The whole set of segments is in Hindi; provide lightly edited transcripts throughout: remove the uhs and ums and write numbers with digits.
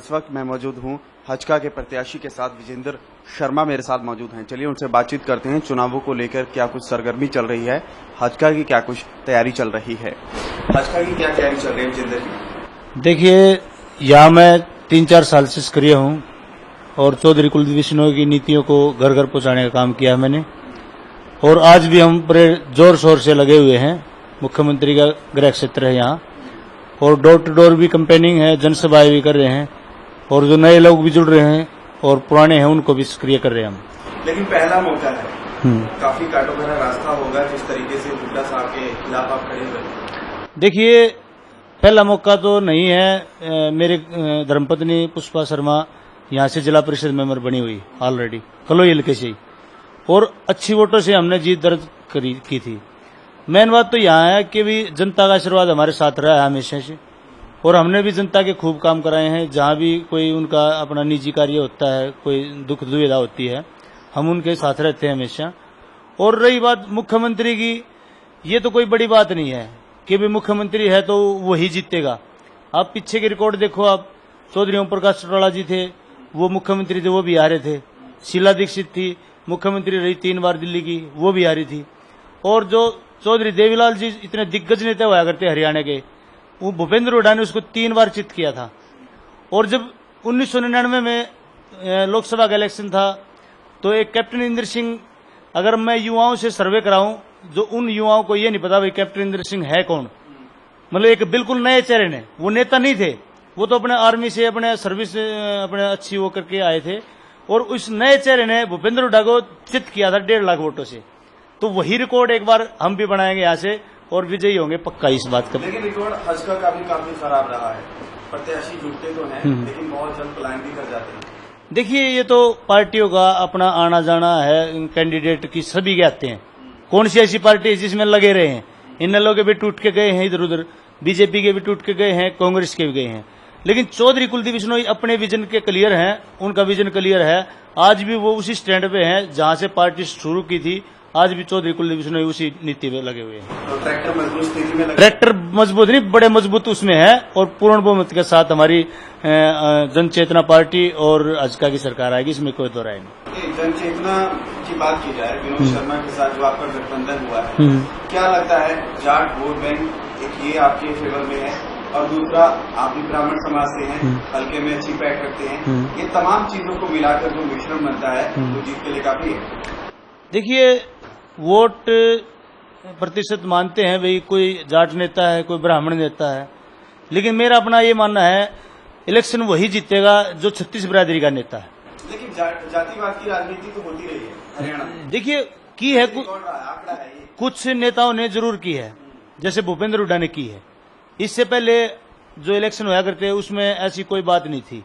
इस वक्त मैं मौजूद हूं हजका के प्रत्याशी के साथ। विजेंद्र शर्मा मेरे साथ मौजूद हैं। चलिए उनसे बातचीत करते हैं। चुनावों को लेकर क्या कुछ सरगर्मी चल रही है, हजका की क्या कुछ तैयारी चल रही है, हजका की क्या तैयारी चल रही है विजेंद्र की? देखिए, यहाँ मैं 3-4 साल से सक्रिय हूँ और चौधरी कुलदीप बिश्नोई की नीतियों को घर घर पहुँचाने का काम किया मैंने, और आज भी हम बड़े जोर शोर से लगे हुए हैं। मुख्यमंत्री का गृह क्षेत्र है यहाँ, और डोर टू डोर भी कैंपेनिंग है, जनसभाएं भी कर रहे हैं, और जो नए लोग भी जुड़ रहे हैं और पुराने हैं उनको भी सक्रिय कर रहे हैं हम। लेकिन पहला मौका है, काफी काटो भरा रास्ता होगा जिस तरीके से हुड्डा साहब के खिलाफ आप खड़े हुए। देखिए, पहला मौका तो नहीं है। मेरे धर्मपत्नी पुष्पा शर्मा यहाँ से जिला परिषद मेंबर बनी हुई ऑलरेडी कलोई हल्के से ही, और अच्छी वोटों से हमने जीत दर्ज की थी। मेन बात तो यहाँ है कि भी जनता का आशीर्वाद हमारे साथ रहा है हमेशा से, और हमने भी जनता के खूब काम कराए हैं। जहाँ भी कोई उनका अपना निजी कार्य होता है, कोई दुख दुविधा होती है, हम उनके साथ रहते हैं हमेशा। और रही बात मुख्यमंत्री की, ये तो कोई बड़ी बात नहीं है कि भी मुख्यमंत्री है तो वही जीतेगा। आप पीछे के रिकॉर्ड देखो, आप चौधरी ओम प्रकाश चौटाला जी थे, वो मुख्यमंत्री थे, वो भी हारे थे। शीला दीक्षित थी, मुख्यमंत्री रही 3 बार दिल्ली की, वो भी हारी थी। और जो चौधरी देवीलाल जी इतने दिग्गज नेता हुआ करते हरियाणा के, वो भूपेंद्र हुड्डा ने उसको 3 बार चित किया था। और जब 1999 में लोकसभा का इलेक्शन था तो एक कैप्टन इंद्र सिंह, अगर मैं युवाओं से सर्वे कराऊं, जो उन युवाओं को ये नहीं पता भाई कैप्टन इंद्र सिंह है कौन, मतलब एक बिल्कुल नए चेहरे ने, वो नेता नहीं थे, वो तो अपने आर्मी से अपने सर्विस अपने अच्छी वो करके आए थे, और उस नए चेहरे ने भूपेंद्र हुड्डा को चित किया था 1.5 लाख वोटों से। तो वही रिकॉर्ड एक बार हम भी बनाएंगे यहाँ से और विजयी होंगे पक्का इस बात का। लेकिन रिकॉर्ड हजका का भी काफी खराब रहा है। प्रत्याशी जुटते तो हैं लेकिन बहुत जल्द पलायन भी कर जाते हैं। देखिए, ये तो पार्टियों का अपना आना जाना है, कैंडिडेट की सभी के आते हैं। कौन सी ऐसी पार्टी है जिसमें लगे रहे हैं? इन लोगों के भी टूट के गए हैं इधर उधर, बीजेपी के भी टूट के गए हैं, कांग्रेस के भी गए हैं। लेकिन चौधरी कुलदीप बिश्नोई अपने विजन के क्लियर हैं, उनका विजन क्लियर है। आज भी वो उसी स्टैंड पे हैं जहां से पार्टी शुरू की थी। आज भी चौधरी कुलदीप बिश्नोई उसी नीति पे लगे हुए हैं। तो ट्रैक्टर मजबूत स्थिति में, ट्रैक्टर मजबूत नहीं, बड़े मजबूत उसमें है, और पूर्ण बहुमत के साथ हमारी जन चेतना पार्टी और हजका की सरकार आएगी, इसमें कोई दो राय नहीं। जन चेतना की बात की जाए, विनोद शर्मा के साथ जो आपका गठबंधन हुआ है, क्या लगता है जाट वोट बैंक एक ये आपके फेवर में है, और दूसरा आप भी ब्राह्मण समाज से हैं, हल्के में अच्छी पैठ रखते हैं, ये तमाम चीजों को मिलाकर जो मिश्रण बनता है वो जीत के लिए काफी है? देखिए, वोट प्रतिशत मानते हैं भाई, कोई जाट नेता है, कोई ब्राह्मण नेता है, लेकिन मेरा अपना ये मानना है इलेक्शन वही जीतेगा जो 36 बिरादरी का नेता है। लेकिन जातिवाद की राजनीति तो होती रही है हरियाणा में। देखिए, की है कुछ नेताओं ने जरूर की है, जैसे भूपेंद्र हुड्डा ने की है। इससे पहले जो इलेक्शन हुआ करते उसमें ऐसी कोई बात नहीं थी,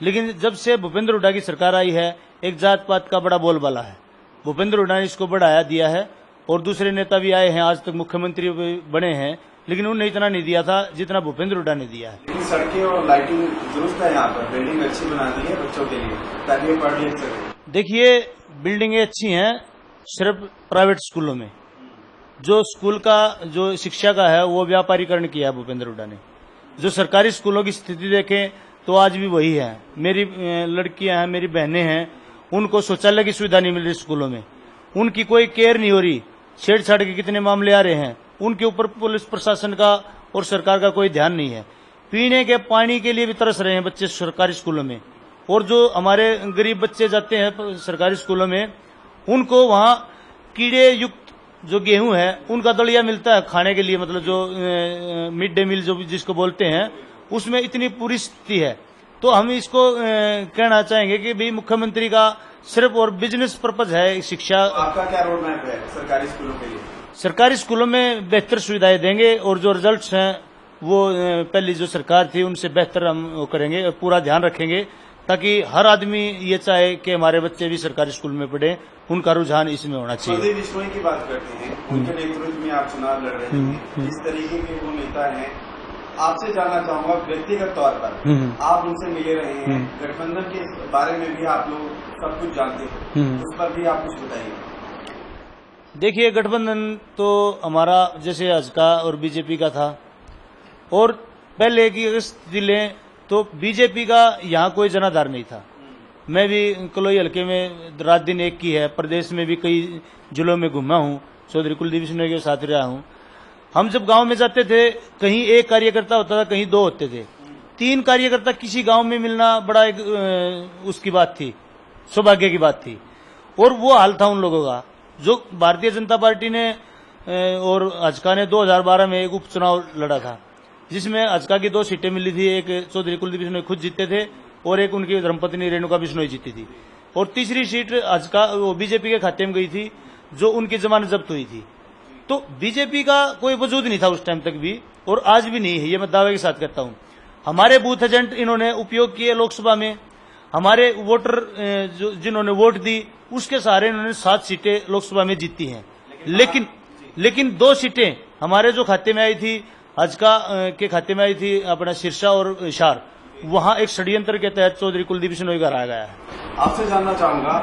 लेकिन जब से भूपेंद्र हुड्डा की सरकार आई है, एक जात पात का बड़ा बोलबाला है। भूपेंद्र हुड्डा ने इसको बढ़ाया दिया है, और दूसरे नेता भी आए हैं, आज तक मुख्यमंत्री भी बने हैं, लेकिन उन्होंने इतना नहीं दिया था जितना भूपेंद्र हुड्डा ने दिया है। लेकिन सड़कें और लाइटिंग दुरुस्त है, यहाँ पर बिल्डिंग अच्छी बना दी है बच्चों के लिए ताकि वो पढ़ लिख सके। देखिए, बिल्डिंगें अच्छी हैं सिर्फ प्राइवेट स्कूलों में। जो स्कूल का जो शिक्षा का है वो व्यापारीकरण किया है भूपेंद्र हुड्डा ने। जो सरकारी स्कूलों की स्थिति देखें तो आज भी वही है। मेरी लड़कियां हैं, मेरी बहनें हैं, उनको शौचालय की सुविधा नहीं मिल रही स्कूलों में, उनकी कोई केयर नहीं हो रही। छेड़छाड़ के कितने मामले आ रहे हैं, उनके ऊपर पुलिस प्रशासन का और सरकार का कोई ध्यान नहीं है। पीने के पानी के लिए भी तरस रहे हैं बच्चे सरकारी स्कूलों में, और जो हमारे गरीब बच्चे जाते हैं सरकारी स्कूलों में, उनको वहां कीड़े युक्त जो गेहूं है उनका दलिया मिलता है खाने के लिए, मतलब जो मिड डे मील जो जिसको बोलते हैं, उसमें इतनी पूरी स्थिति है। तो हम इसको कहना चाहेंगे कि भाई मुख्यमंत्री का सिर्फ और बिजनेस पर्पज है शिक्षा। आपका क्या रोड मैप है सरकारी स्कूलों के लिए? सरकारी स्कूलों में बेहतर सुविधाएं देंगे, और जो रिजल्ट्स हैं वो पहली जो सरकार थी उनसे बेहतर हम वो करेंगे, और पूरा ध्यान रखेंगे ताकि हर आदमी ये चाहे कि हमारे बच्चे भी सरकारी स्कूल में पढ़े। उनका रुझान इसमें होना चाहिए। चौधरी बिश्नोई की बात करते हैं, उनके नेतृत्व में आप चुनाव लड़ रहे हैं, जिस तरीके के वो नेता हैं, आपसे जानना चाहूंगा व्यक्तिगत तौर पर, आप उनसे मिले रहे हैं, गठबंधन के बारे में भी आप लोग सब कुछ जानते हैं, उस पर भी आप कुछ बताइए। देखिए, गठबंधन तो हमारा जैसे हजका और बीजेपी का था, और पहले की अगर स्थिति लें तो बीजेपी का यहाँ कोई जनाधार नहीं था। मैं भी कलोई हल्के में रात दिन एक की है, प्रदेश में भी कई जिलों में घूमा हूँ, चौधरी कुलदीप सिन्हा के साथ रहा हूँ। हम जब गांव में जाते थे, कहीं एक कार्यकर्ता होता था, कहीं दो होते थे, 3 कार्यकर्ता किसी गांव में मिलना बड़ा एक उसकी बात थी, सौभाग्य की बात थी। और वो हाल था उन लोगों का। जो भारतीय जनता पार्टी ने और हजका ने 2012 में एक उपचुनाव लड़ा था, जिसमें हजका की 2 सीटें मिली थी। एक चौधरी कुलदीप बिश्नोई खुद जीते थे और एक उनकी धर्मपत्नी रेणुका बिश्नोई जीती थी। और तीसरी सीट हजका वो बीजेपी के खाते में गई थी, जो उनकी जमानत जब्त हुई थी। तो बीजेपी का कोई वजूद नहीं था उस टाइम तक भी, और आज भी नहीं है, ये मैं दावे के साथ कहता हूं। हमारे बूथ एजेंट इन्होंने उपयोग किए लोकसभा में, हमारे वोटर जिन्होंने वोट दी उसके सहारे इन्होंने 7 सीटें लोकसभा में जीती हैं। लेकिन 2 सीटें हमारे जो खाते में आई थी, हजका के खाते में आई थी, अपना सिरसा और हिसार, वहां एक षड्यंत्र के तहत चौधरी कुलदीप सिन्हा का रहा गया है। आपसे जानना चाहूंगा,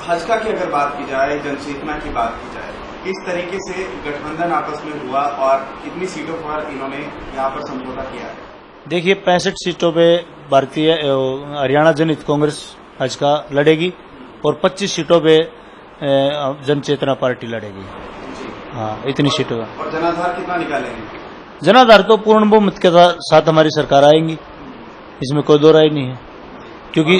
हजका की अगर बात की जाए, जनचेतना की बात की जाए, किस तरीके से गठबंधन आपस में हुआ और कितनी सीटों पर इन्होंने यहाँ पर समझौता किया है? देखिए, 65 सीटों पे भारतीय हरियाणा जनहित कांग्रेस हजका लड़ेगी और 25 सीटों पे जनचेतना पार्टी लड़ेगी। हाँ, इतनी सीटों का। और जनाधार कितना निकालेंगे? जनाधार तो पूर्ण बहुमत के साथ हमारी सरकार आएंगी, इसमें कोई दो राय नहीं है। क्योंकि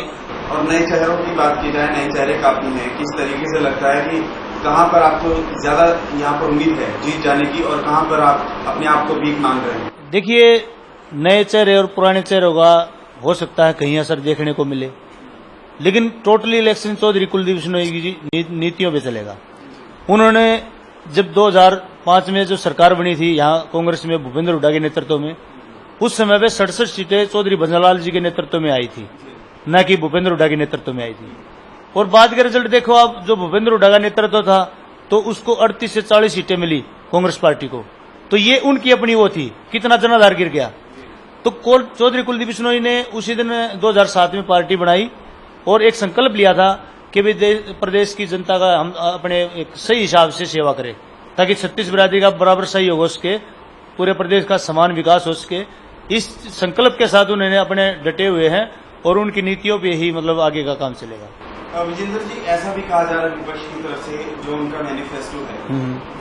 और नए चेहरों की बात की जाए, नए चेहरे काफी हैं, किस तरीके से लगता है कि कहां पर आपको ज्यादा यहाँ पर उम्मीद है जीत जाने की और कहां पर आप अपने आप को भीख मांग रहे हैं? देखिए, नए चेहरे और पुराने चेहरों का हो सकता है कहीं असर देखने को मिले, लेकिन टोटली इलेक्शन चौधरी कुलदीप सिन्हा की नीतियों पे चलेगा। उन्होंने जब 2005 में जो सरकार बनी थी यहाँ कांग्रेस में भूपेंद्र हुड्डा के नेतृत्व में, उस समय पे 67 सीटें चौधरी भंजनलाल जी के नेतृत्व में आई थी, न कि भूपेंद्र हुड्डा के नेतृत्व में आई थी। और बाद के रिजल्ट देखो आप, जो भूपेंद्र हुड्डा का नेतृत्व था तो उसको 38 से 40 सीटें मिली कांग्रेस पार्टी को। तो ये उनकी अपनी वो थी, कितना जनाधार गिर गया। तो चौधरी कुलदीप बिश्नोई ने उसी दिन 2007 में पार्टी बनाई और एक संकल्प लिया था कि भी प्रदेश की जनता का हम अपने एक सही हिसाब से सेवा करें, ताकि 36 बिरादरी का बराबर सही हो सके, पूरे प्रदेश का समान विकास हो सके। इस संकल्प के साथ उन्होंने अपने डटे हुए हैं और उनकी नीतियों पे ही मतलब आगे का काम चलेगा। विजेंद्र जी, ऐसा भी कहा जा रहा है विपक्ष की तरफ से, जो उनका मैनिफेस्टो है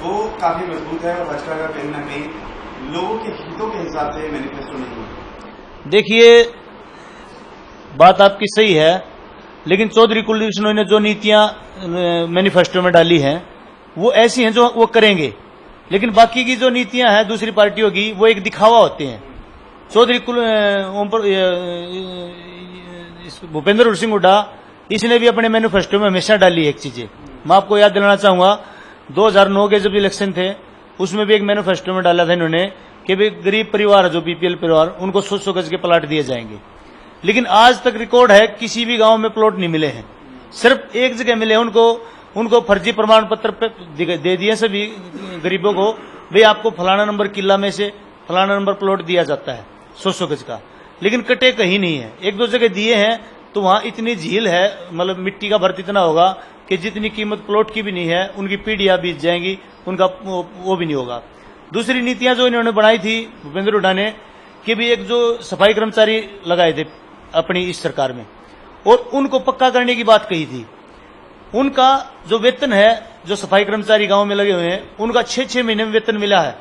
वो काफी मजबूत है और हजका का कहीं न कहीं लोगों के हितों के हिसाब से मैनिफेस्टो नहीं है। देखिए, बात आपकी सही है, लेकिन चौधरी कुलदीप सिन्हा ने जो नीतियां मैनिफेस्टो में डाली हैं वो ऐसी हैं जो वो करेंगे, लेकिन बाकी की जो नीतियां हैं दूसरी पार्टियों की, वो एक दिखावा होते हैं। चौधरी भूपेंद्र सिंह हुड्डा, इसने भी अपने मैनिफेस्टो में हमेशा डाली एक चीजें। मैं आपको याद दिलाना चाहूंगा, 2009 के जब इलेक्शन थे उसमें भी एक मैनिफेस्टो में डाला था इन्होंने कि भी गरीब परिवार, जो बीपीएल परिवार, उनको 100 गज के प्लाट दिए जाएंगे। लेकिन आज तक रिकॉर्ड है, किसी भी गांव में प्लॉट नहीं मिले हैं, सिर्फ एक जगह मिले हैं। उनको फर्जी प्रमाण पत्र दे दिए सभी गरीबों को, भाई आपको फलाना नंबर किला में से फलाना नंबर प्लॉट दिया जाता है 100 गज का, लेकिन कटे कहीं नहीं है। 1-2 जगह दिए हैं तो वहां इतनी झील है, मतलब मिट्टी का भर्त इतना होगा कि जितनी कीमत प्लॉट की भी नहीं है, उनकी पीढ़ियां बीत जाएंगी, उनका वो भी नहीं होगा। दूसरी नीतियां जो इन्होंने बनाई थी भूपेंद्र हुड्डा ने, कि भी एक जो सफाई कर्मचारी लगाए थे अपनी इस सरकार में, और उनको पक्का करने की बात कही थी। उनका जो वेतन है, जो सफाई कर्मचारी गांव में लगे हुए हैं, उनका 6-6 महीने में वेतन मिला है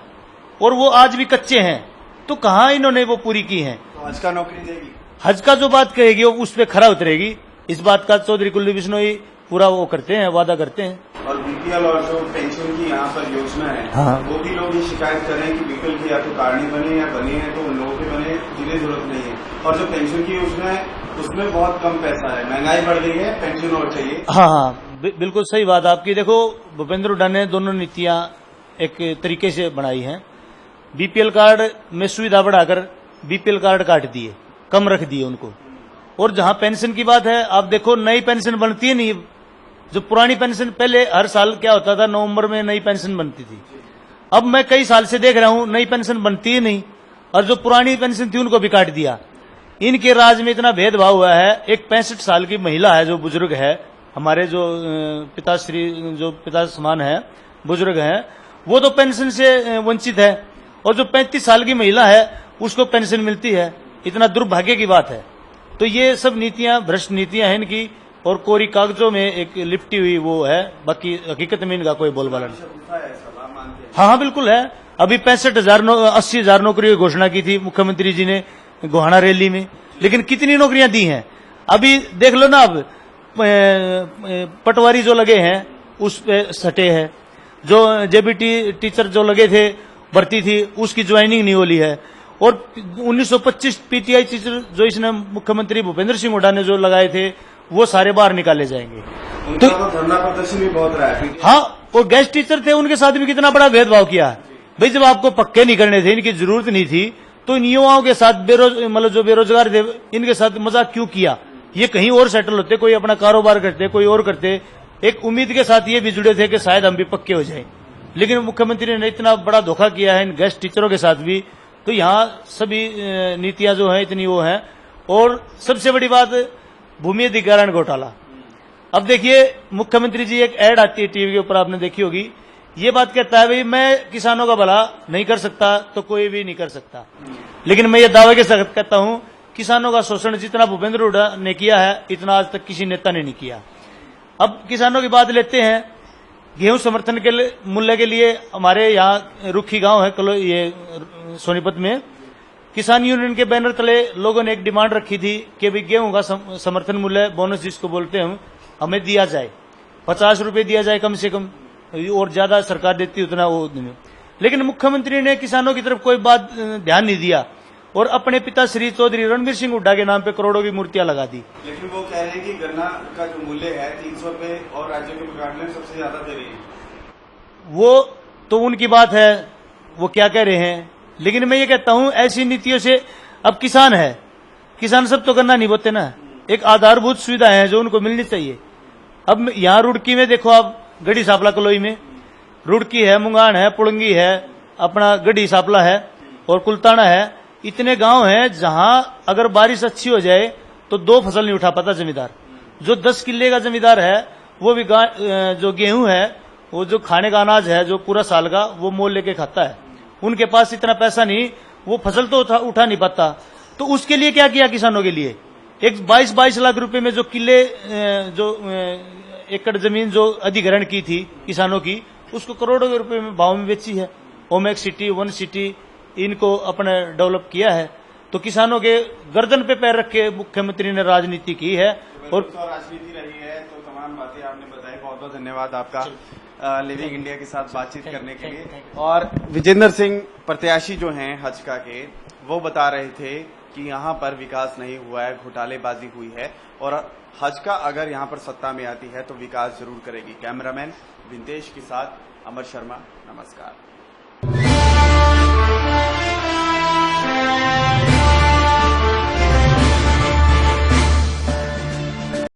और वो आज भी कच्चे हैं। तो कहां इन्होंने वो पूरी की है? तो हजका नौकरी देगी, हजका जो बात कहेगी वो उस पर खरा उतरेगी। इस बात का चौधरी कुलदीप बिश्नोई पूरा वो करते हैं, वादा करते हैं। और बीपीएल और जो पेंशन की यहाँ पर योजना है, हाँ। वो भी लोग ये शिकायत कर रहे हैं कि बीपीएल की या तो कार्ड नहीं बने या बने हैं तो उन लोगों के बने, जिन्हें जरूरत नहीं है। और जो पेंशन की योजना है उसमें बहुत कम पैसा है, महंगाई बढ़ गई है, पेंशन और चाहिए। हाँ, बिल्कुल सही बात आपकी। देखो, भूपेंद्र हुड्डा ने दोनों नीतियां एक तरीके से बनाई हैं। बीपीएल कार्ड में सुविधा बढ़ाकर बीपीएल कार्ड काट दिए, कम रख दिए उनको। और जहां पेंशन की बात है, आप देखो नई पेंशन बनती है नहीं। जो पुरानी पेंशन पहले हर साल क्या होता था, नवंबर में नई पेंशन बनती थी। अब मैं कई साल से देख रहा हूं नई पेंशन बनती ही नहीं, और जो पुरानी पेंशन थी उनको भी काट दिया। इनके राज में इतना भेदभाव हुआ है। एक 65 साल की महिला है, जो बुजुर्ग है, हमारे जो पिताश्री, जो पिता समान है, बुजुर्ग है, वो तो पेंशन से वंचित है, और जो 35 साल की महिला है उसको पेंशन मिलती है। इतना दुर्भाग्य की बात है। तो ये सब नीतियां भ्रष्ट नीतियां हैं इनकी, और कोरी कागजों में एक लिपटी हुई वो है, बाकी हकीकत में इनका कोई बोलबाला नहीं। हाँ, बिल्कुल है। अभी 80,000 नौकरियों की घोषणा की थी मुख्यमंत्री जी ने गोहाना रैली में, लेकिन कितनी नौकरियां दी हैं अभी देख लो ना। अब पटवारी जो लगे हैं उस पे सटे है, जो जेबीटी टीचर जो लगे थे भर्ती थी उसकी ज्वाइनिंग नहीं होली है, और 1925 पीटीआई टीचर जो इसने मुख्यमंत्री भूपेंद्र सिंह हुड्डा ने जो लगाए थे वो सारे बाहर निकाले जाएंगे। तो धरना प्रदर्शन भी बहुत रहा है। हाँ, वो गेस्ट टीचर थे उनके साथ भी कितना बड़ा भेदभाव किया भाई। जब आपको पक्के नहीं करने थे, इनकी जरूरत नहीं थी, तो इन युवाओं के साथ मतलब जो बेरोजगार थे इनके साथ मजाक क्यों किया? ये कहीं और सेटल होते, कोई अपना कारोबार करते, कोई और करते। एक उम्मीद के साथ ये भी जुड़े थे कि शायद हम भी पक्के हो जाएं, लेकिन मुख्यमंत्री ने इतना बड़ा धोखा किया है इन गेस्ट टीचरों के साथ भी। तो यहाँ सभी नीतियां जो है इतनी वो है। और सबसे बड़ी बात भूमि अधिग्रहण घोटाला। अब देखिए मुख्यमंत्री जी, एक ऐड आती है टीवी के ऊपर, आपने देखी होगी, ये बात कहता है भाई मैं किसानों का भला नहीं कर सकता तो कोई भी नहीं कर सकता। लेकिन मैं ये दावे के साथ कहता हूं किसानों का शोषण जितना भूपेंद्र हुड्डा ने किया है इतना आज तक किसी नेता ने नहीं किया। अब किसानों की बात लेते हैं। गेहूं समर्थन के मूल्य के लिए हमारे यहाँ रुखी गांव है ये सोनीपत में, किसान यूनियन के बैनर तले लोगों ने एक डिमांड रखी थी कि भाई गेहूं का समर्थन मूल्य बोनस जिसको बोलते हैं हमें दिया जाए, 50 रुपए दिया जाए कम से कम, और ज्यादा सरकार देती उतना वो। लेकिन मुख्यमंत्री ने किसानों की तरफ कोई बात ध्यान नहीं दिया और अपने पिता श्री चौधरी रणबीर सिंह हुड्डा के नाम पे करोड़ों की मूर्तियां लगा दी। लेकिन वो कह रहे हैं कि गन्ना का जो मूल्य है 300 रुपए और राज्यों के मुकाबले में सबसे ज्यादा दे रही है। वो तो उनकी बात है, वो क्या कह रहे हैं। लेकिन मैं ये कहता हूं ऐसी नीतियों से अब किसान सब तो गन्ना नहीं बोते ना, एक आधारभूत सुविधा है जो उनको मिलनी चाहिए। अब यहाँ रुड़की में देखो आप, गढ़ी सापला कलोई में रुड़की है, मुंगान है, पुड़ंगी है, अपना गढ़ी सापला है और कुलताना है, इतने गांव हैं जहां अगर बारिश अच्छी हो जाए तो 2 फसल नहीं उठा पाता जमींदार। जो 10 किल्ले का जमींदार है वो भी जो गेहूं है, वो जो खाने का अनाज है जो पूरा साल का, वो मोल लेके खाता है। उनके पास इतना पैसा नहीं, वो फसल तो उठा नहीं पाता। तो उसके लिए क्या किया किसानों के लिए, एक 22 लाख रुपए में जो किले जो एकड़ जमीन जो अधिग्रहण की थी किसानों की, उसको करोड़ों रुपए में भाव में बेची है। ओमेक सिटी, वन सिटी इनको अपने डेवलप किया है। तो किसानों के गर्दन पे पैर रख के मुख्यमंत्री ने राजनीति की है और राजनीति रही है। तो तमाम बातें आपने बताई, बहुत बहुत धन्यवाद आपका लिविंग इंडिया के साथ बातचीत करने के लिए। और विजेंद्र सिंह प्रत्याशी जो हैं हजका के, वो बता रहे थे कि यहाँ पर विकास नहीं हुआ है, घोटालेबाजी हुई है, और हजका अगर यहाँ पर सत्ता में आती है तो विकास जरूर करेगी। कैमरामैन विंतेश के साथ अमर शर्मा, नमस्कार।